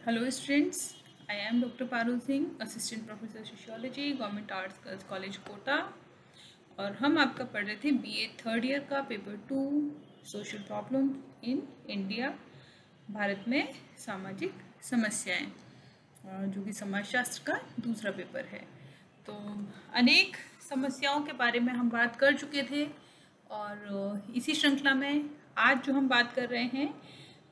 Hello students, I am Dr. Parul Singh, Assistant Professor Sociology, Government Arts Girls College Kota. और हम आपका पढ़ रहे थे BA थर्ड ईयर का paper 2 social problem in India, Bharat में सामाजिक समस्याएं, जो कि समाजशास्त्र का दूसरा पेपर है। तो अनेक समस्याओं के बारे में हम बात कर चुके थे और इसी श्रृंखला में आज जो हम बात कर रहे हैं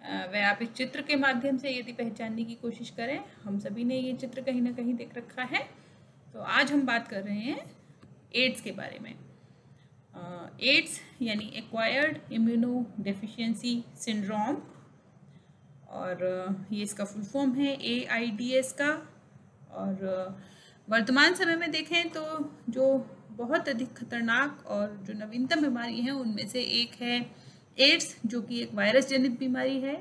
वह आप इस चित्र के माध्यम से यदि पहचानने की कोशिश करें। हम सभी ने ये चित्र कहीं ना कहीं देख रखा है। तो आज हम बात कर रहे हैं एड्स के बारे में। एड्स यानी एक्वायर्ड इम्यूनो डेफिशिएंसी सिंड्रोम, और ये इसका फुल फॉर्म है AIDS का। और वर्तमान समय में देखें तो जो बहुत अधिक खतरनाक और जो नवीनतम बीमारी है उनमें से एक है एड्स, जो कि एक वायरस जनित बीमारी है,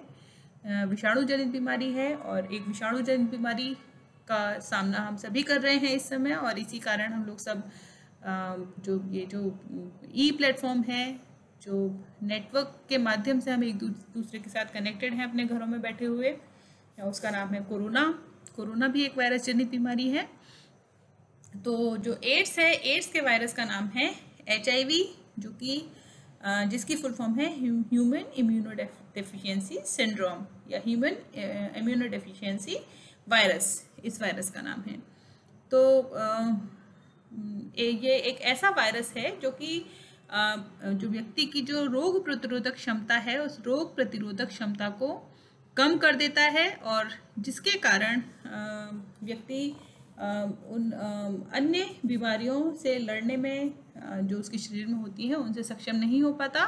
विषाणु जनित बीमारी है। और एक विषाणु जनित बीमारी का सामना हम सभी कर रहे हैं इस समय, और इसी कारण हम लोग सब जो ई प्लेटफॉर्म है, जो नेटवर्क के माध्यम से हम एक दूसरे के साथ कनेक्टेड हैं अपने घरों में बैठे हुए, उसका नाम है कोरोना भी एक वायरस जनित बीमारी है। तो जो एड्स है, एड्स के वायरस का नाम है HIV, जो कि जिसकी फुल फॉर्म है ह्यूमन इम्यूनो डेफिशिएंसी सिंड्रोम या ह्यूमन इम्यूनो डेफिशिएंसी वायरस, इस वायरस का नाम है। तो ये एक ऐसा वायरस है जो कि जो व्यक्ति की जो रोग प्रतिरोधक क्षमता है उस रोग प्रतिरोधक क्षमता को कम कर देता है, और जिसके कारण व्यक्ति उन अन्य बीमारियों से लड़ने में जो उसके शरीर में होती हैं उनसे सक्षम नहीं हो पाता,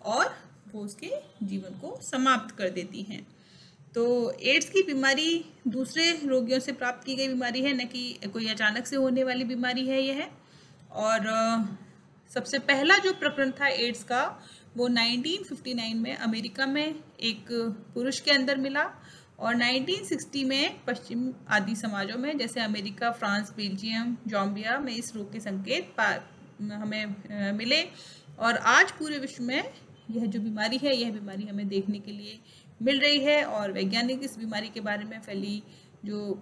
और वो उसके जीवन को समाप्त कर देती हैं। तो एड्स की बीमारी दूसरे रोगियों से प्राप्त की गई बीमारी है, न कि कोई अचानक से होने वाली बीमारी है यह। और सबसे पहला जो प्रकरण था एड्स का वो 1959 में अमेरिका में एक पुरुष के अंदर मिला, और 1960 में पश्चिम आदि समाजों में जैसे अमेरिका, फ्रांस, बेल्जियम, जाम्बिया में इस रोग के संकेत हमें मिले। और आज पूरे विश्व में यह जो बीमारी है, यह बीमारी हमें देखने के लिए मिल रही है, और वैज्ञानिक इस बीमारी के बारे में फैली जो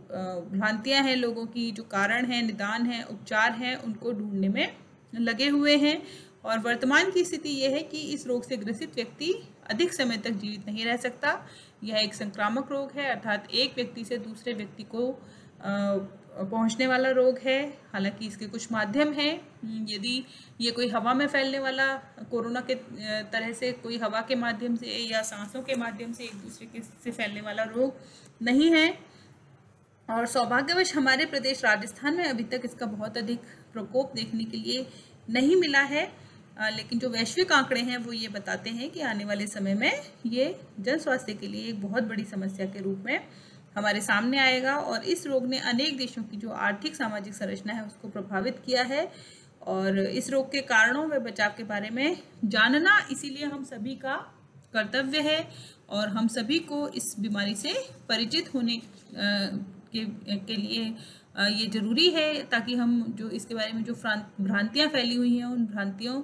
भ्रांतियां हैं लोगों की, जो कारण है, निदान है, उपचार हैं, उनको ढूंढने में लगे हुए हैं। और वर्तमान की स्थिति यह है कि इस रोग से ग्रसित व्यक्ति अधिक समय तक जीवित नहीं रह सकता। यह एक संक्रामक रोग है, अर्थात एक व्यक्ति से दूसरे व्यक्ति को पहुंचने वाला रोग है। हालांकि इसके कुछ माध्यम हैं। यदि ये कोई हवा में फैलने वाला कोरोना के तरह से कोई हवा के माध्यम से या सांसों के माध्यम से एक दूसरे के से फैलने वाला रोग नहीं है। और सौभाग्यवश हमारे प्रदेश राजस्थान में अभी तक इसका बहुत अधिक प्रकोप देखने के लिए नहीं मिला है, लेकिन जो वैश्विक आंकड़े हैं वो ये बताते हैं कि आने वाले समय में ये जन स्वास्थ्य के लिए एक बहुत बड़ी समस्या के रूप में हमारे सामने आएगा। और इस रोग ने अनेक देशों की जो आर्थिक सामाजिक संरचना है उसको प्रभावित किया है, और इस रोग के कारणों व बचाव के बारे में जानना इसीलिए हम सभी का कर्तव्य है, और हम सभी को इस बीमारी से परिचित होने के लिए ये ज़रूरी है, ताकि हम जो इसके बारे में जो भ्रांतियाँ फैली हुई हैं उन भ्रांतियों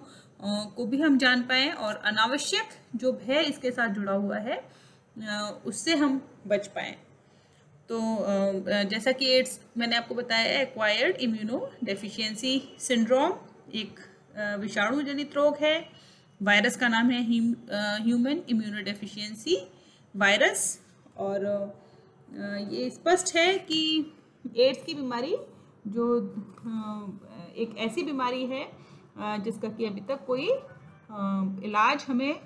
को भी हम जान पाएँ, और अनावश्यक जो भय इसके साथ जुड़ा हुआ है उससे हम बच पाएँ। तो जैसा कि एड्स मैंने आपको बताया, एक्वायर्ड इम्यूनो डेफिशिएंसी सिंड्रोम एक विषाणु जनित रोग है। वायरस का नाम है ह्यूमन इम्यूनो डेफिशिएंसी वायरस। और ये स्पष्ट है कि एड्स की बीमारी जो एक ऐसी बीमारी है जिसका कि अभी तक कोई इलाज हमें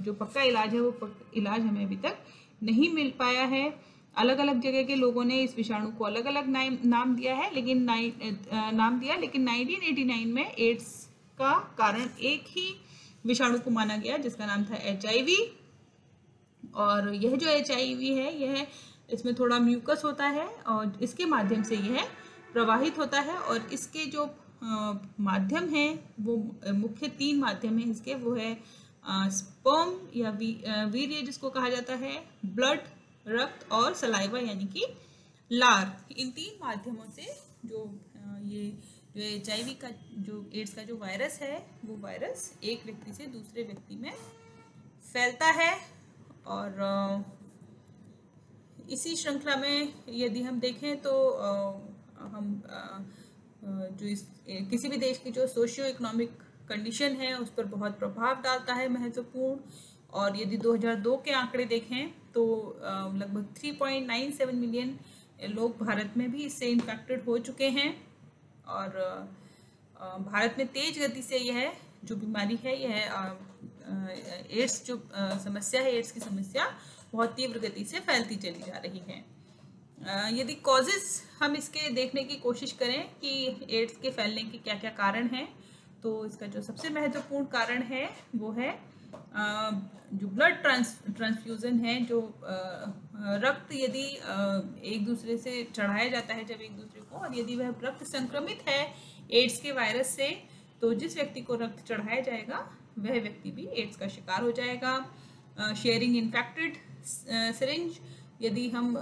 जो पक्का इलाज है वो इलाज हमें अभी तक नहीं मिल पाया है। अलग अलग जगह के लोगों ने इस विषाणु को अलग अलग नाम दिया है, लेकिन 1989 में एड्स का कारण एक ही विषाणु को माना गया जिसका नाम था HIV। और यह जो HIV है, यह इसमें थोड़ा म्यूकस होता है और इसके माध्यम से यह प्रवाहित होता है। और इसके जो माध्यम हैं वो मुख्य 3 माध्यम हैं इसके, वो है स्पर्म या वीर्य जिसको कहा जाता है, ब्लड रक्त, और सलाइवा यानी कि लार। इन 3 माध्यमों से जो ये जो HIV का जो एड्स का जो वायरस है वो वायरस एक व्यक्ति से दूसरे व्यक्ति में फैलता है। और इसी श्रृंखला में यदि हम देखें तो हम जो किसी भी देश की जो सोशियो इकोनॉमिक कंडीशन है उस पर बहुत प्रभाव डालता है महत्वपूर्ण। और यदि 2002 के आंकड़े देखें तो लगभग 3.97 मिलियन लोग भारत में भी इससे इन्फेक्टेड हो चुके हैं। और भारत में तेज गति से यह जो बीमारी है, यह एड्स जो समस्या है, एड्स की समस्या बहुत तीव्र गति से फैलती चली जा रही है। यदि कॉजेस हम इसके देखने की कोशिश करें कि एड्स के फैलने के क्या क्या कारण हैं, तो इसका जो सबसे महत्वपूर्ण कारण है वो है जो ब्लड ट्रांसफ्यूज़न है, जो रक्त यदि एक दूसरे से चढ़ाया जाता है जब एक दूसरे को, और यदि वह रक्त संक्रमित है एड्स के वायरस से, तो जिस व्यक्ति को रक्त चढ़ाया जाएगा वह व्यक्ति भी एड्स का शिकार हो जाएगा। शेयरिंग इन्फेक्टेड सिरिंज, यदि हम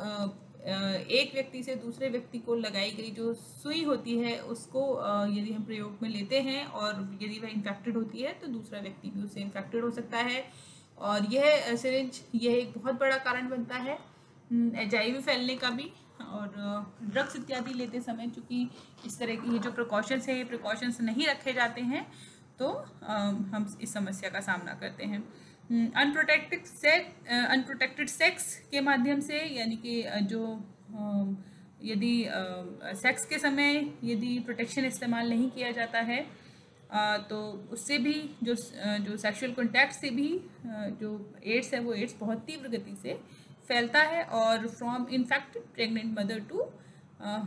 एक व्यक्ति से दूसरे व्यक्ति को लगाई गई जो सुई होती है उसको यदि हम प्रयोग में लेते हैं और यदि वह इन्फेक्टेड होती है तो दूसरा व्यक्ति भी उससे इन्फेक्टेड हो सकता है। और यह सिरिंज यह एक बहुत बड़ा कारण बनता है HIV फैलने का भी। और ड्रग्स इत्यादि लेते समय चूँकि इस तरह की जो प्रिकॉशंस हैं, ये प्रिकॉशंस नहीं रखे जाते हैं तो हम इस समस्या का सामना करते हैं। अनप्रोटेक्टेड सेक्स के माध्यम से, यानी कि जो यदि सेक्स के समय यदि प्रोटेक्शन इस्तेमाल नहीं किया जाता है तो उससे भी जो सेक्सुअल कॉन्टैक्ट से भी जो एड्स है वो एड्स बहुत तीव्र गति से फैलता है। और from infected pregnant mother to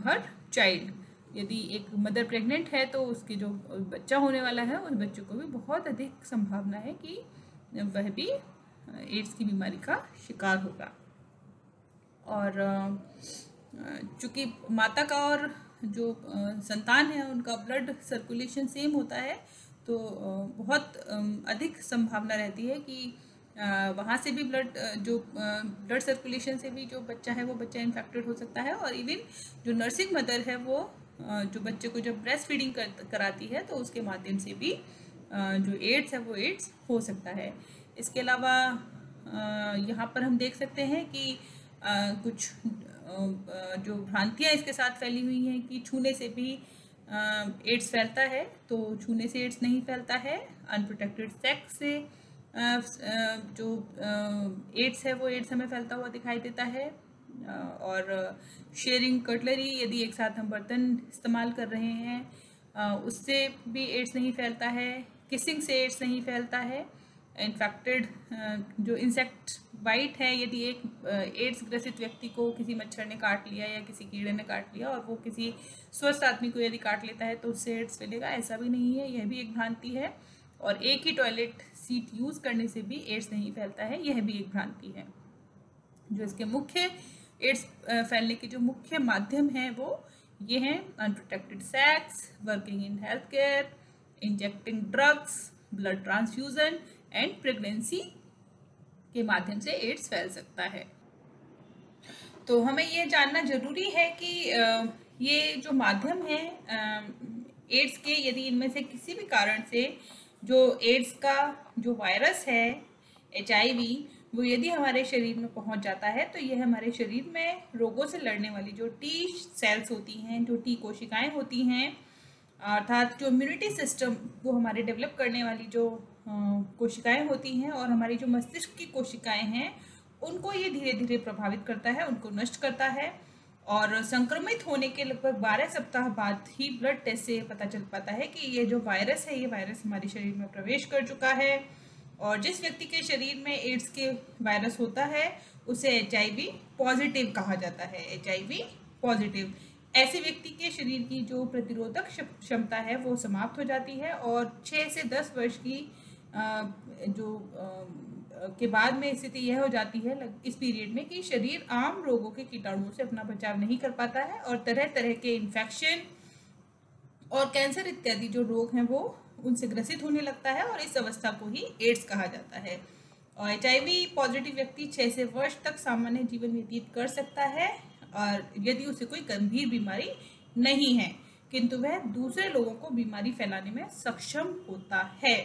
her child, यदि एक मदर प्रेग्नेंट है तो उसके जो बच्चा होने वाला है उस बच्चे को भी बहुत अधिक संभावना है कि वह भी एड्स की बीमारी का शिकार होगा। और चूँकि माता का और जो संतान है उनका ब्लड सर्कुलेशन सेम होता है तो बहुत अधिक संभावना रहती है कि वहाँ से भी ब्लड सर्कुलेशन से भी जो बच्चा है वो बच्चा इन्फेक्टेड हो सकता है। और इवन जो नर्सिंग मदर है वो जो बच्चे को जब ब्रेस्ट फीडिंग कराती है तो उसके माध्यम से भी जो एड्स है वो एड्स हो सकता है। इसके अलावा यहाँ पर हम देख सकते हैं कि कुछ जो भ्रांतियाँ इसके साथ फैली हुई हैं कि छूने से भी एड्स फैलता है, तो छूने से एड्स नहीं फैलता है। अनप्रोटेक्टेड सेक्स से जो एड्स है वो एड्स हमें फैलता हुआ दिखाई देता है। और शेयरिंग कटलरी, यदि एक साथ हम बर्तन इस्तेमाल कर रहे हैं उससे भी एड्स नहीं फैलता है। किसिंग से एड्स नहीं फैलता है। इन्फेक्टेड जो इंसेक्ट बाइट है, यदि एक एड्स ग्रसित व्यक्ति को किसी मच्छर ने काट लिया या किसी कीड़े ने काट लिया और वो किसी स्वस्थ आदमी को यदि काट लेता है तो उससे एड्स फैलेगा, ऐसा भी नहीं है, यह भी एक भ्रांति है। और एक ही टॉयलेट सीट यूज़ करने से भी एड्स नहीं फैलता है, यह भी एक भ्रांति है। जो इसके मुख्य एड्स फैलने के जो मुख्य माध्यम हैं वो ये हैं unprotected sex, working in health care, injecting drugs, blood transfusion and pregnancy के माध्यम से एड्स फैल सकता है। तो हमें ये जानना जरूरी है कि ये जो माध्यम है एड्स के, यदि इनमें से किसी भी कारण से जो एड्स का जो वायरस है HIV, वो यदि हमारे शरीर में पहुंच जाता है तो यह हमारे शरीर में रोगों से लड़ने वाली जो T सेल्स होती हैं, जो T कोशिकाएं होती हैं, अर्थात जो इम्यूनिटी सिस्टम को हमारे डेवलप करने वाली जो कोशिकाएं होती हैं और हमारी जो मस्तिष्क की कोशिकाएं हैं, उनको ये धीरे धीरे प्रभावित करता है, उनको नष्ट करता है। और संक्रमित होने के लगभग 12 सप्ताह बाद ही ब्लड टेस्ट से पता चल पाता है कि ये जो वायरस है, ये वायरस हमारे शरीर में प्रवेश कर चुका है। और जिस व्यक्ति के शरीर में एड्स के वायरस होता है उसे HIV पॉजिटिव कहा जाता है। HIV पॉजिटिव, ऐसे व्यक्ति के शरीर की जो प्रतिरोधक क्षमता है वो समाप्त हो जाती है और 6 से 10 वर्ष की के बाद में स्थिति यह हो जाती है इस पीरियड में कि शरीर आम रोगों के कीटाणुओं से अपना बचाव नहीं कर पाता है और तरह तरह के इन्फेक्शन और कैंसर इत्यादि जो रोग हैं वो उनसे ग्रसित होने लगता है और इस अवस्था को ही एड्स कहा जाता है। और HIV पॉजिटिव व्यक्ति 6 से वर्ष तक सामान्य जीवन व्यतीत कर सकता है और यदि उसे कोई गंभीर बीमारी नहीं है, किंतु वह दूसरे लोगों को बीमारी फैलाने में सक्षम होता है।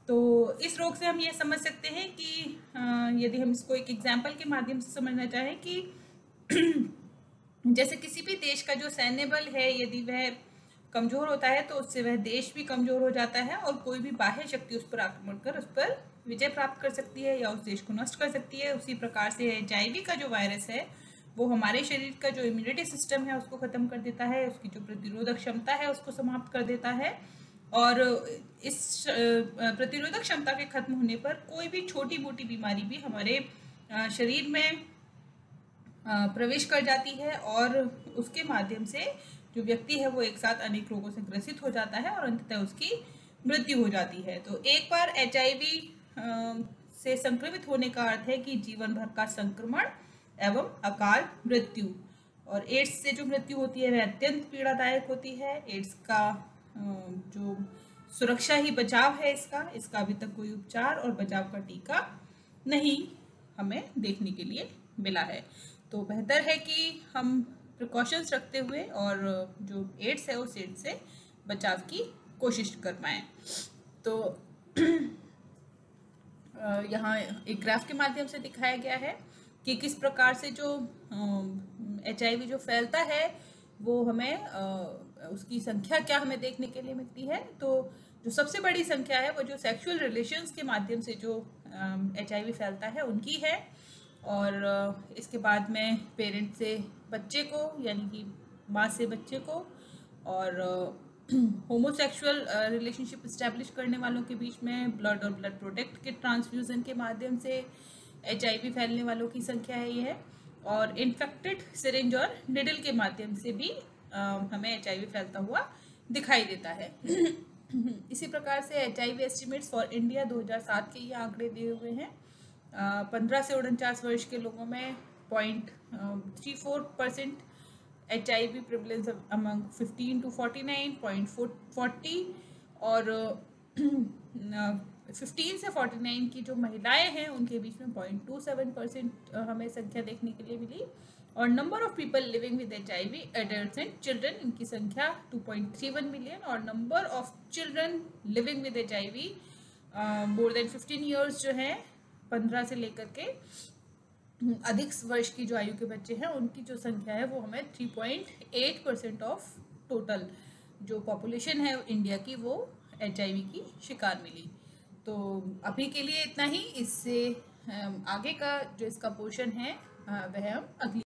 तो इस रोग से हम ये समझ सकते हैं कि यदि हम इसको एक एग्जाम्पल के माध्यम से समझना चाहें कि जैसे किसी भी देश का जो सैन्य बल है, यदि वह कमजोर होता है तो उससे वह देश भी कमजोर हो जाता है और कोई भी बाह्य शक्ति उस पर आक्रमण कर उस पर विजय प्राप्त कर सकती है या उस देश को नष्ट कर सकती है। उसी प्रकार से HIV का जो वायरस है वो हमारे शरीर का जो इम्यूनिटी सिस्टम है उसको खत्म कर देता है, उसकी जो प्रतिरोधक क्षमता है उसको समाप्त कर देता है। और इस प्रतिरोधक क्षमता के खत्म होने पर कोई भी छोटी मोटी बीमारी भी हमारे शरीर में प्रवेश कर जाती है और उसके माध्यम से जो व्यक्ति है वो एक साथ अनेक रोगों से ग्रसित हो जाता है और अंततः उसकी मृत्यु हो जाती है। तो एक बार HIV से संक्रमित होने का अर्थ है कि जीवन भर का संक्रमण एवं अकाल मृत्यु। और एड्स से जो मृत्यु होती है वह अत्यंत पीड़ादायक होती है। एड्स का जो सुरक्षा ही बचाव है, इसका अभी तक कोई उपचार और बचाव का टीका नहीं हमें देखने के लिए मिला है। तो बेहतर है कि हम प्रिकॉशंस रखते हुए और जो एड्स है उस एड्स से बचाव की कोशिश कर पाएँ। तो यहाँ एक ग्राफ के माध्यम से दिखाया गया है कि किस प्रकार से जो HIV जो फैलता है वो हमें उसकी संख्या क्या हमें देखने के लिए मिलती है। तो जो सबसे बड़ी संख्या है वो जो सेक्सुअल रिलेशंस के माध्यम से जो HIV फैलता है उनकी है। और इसके बाद में पेरेंट से बच्चे को यानी कि माँ से बच्चे को, और होमोसेक्सुअल रिलेशनशिप इस्टेब्लिश करने वालों के बीच में ब्लड और ब्लड प्रोडक्ट के ट्रांसफ्यूजन के माध्यम से HIV फैलने वालों की संख्या है ये है। और इन्फेक्टेड सिरिंज और निडल के माध्यम से भी हमें HIV फैलता हुआ दिखाई देता है। इसी प्रकार से HIV एस्टिमेट्स फॉर इंडिया 2007 के ये आंकड़े दिए हुए हैं। 15 से 49 वर्ष के लोगों में 0.34% HIV प्रिवलेंस अमंग 15 to 49, 0.40, और 15 से 49 की जो महिलाएं हैं उनके बीच में 0.27% हमें संख्या देखने के लिए मिली। और number of people living with HIV adults and children, इनकी संख्या 2.31 मिलियन। और number of children living with HIV more than 15 years जो है 15 से लेकर के अधिक वर्ष की जो आयु के बच्चे हैं उनकी जो संख्या है वो हमें 3.8% ऑफ टोटल जो पॉपुलेशन है इंडिया की वो HIV की शिकार मिली। तो अभी के लिए इतना ही। इससे आगे का जो इसका पोर्शन है वह हम अगली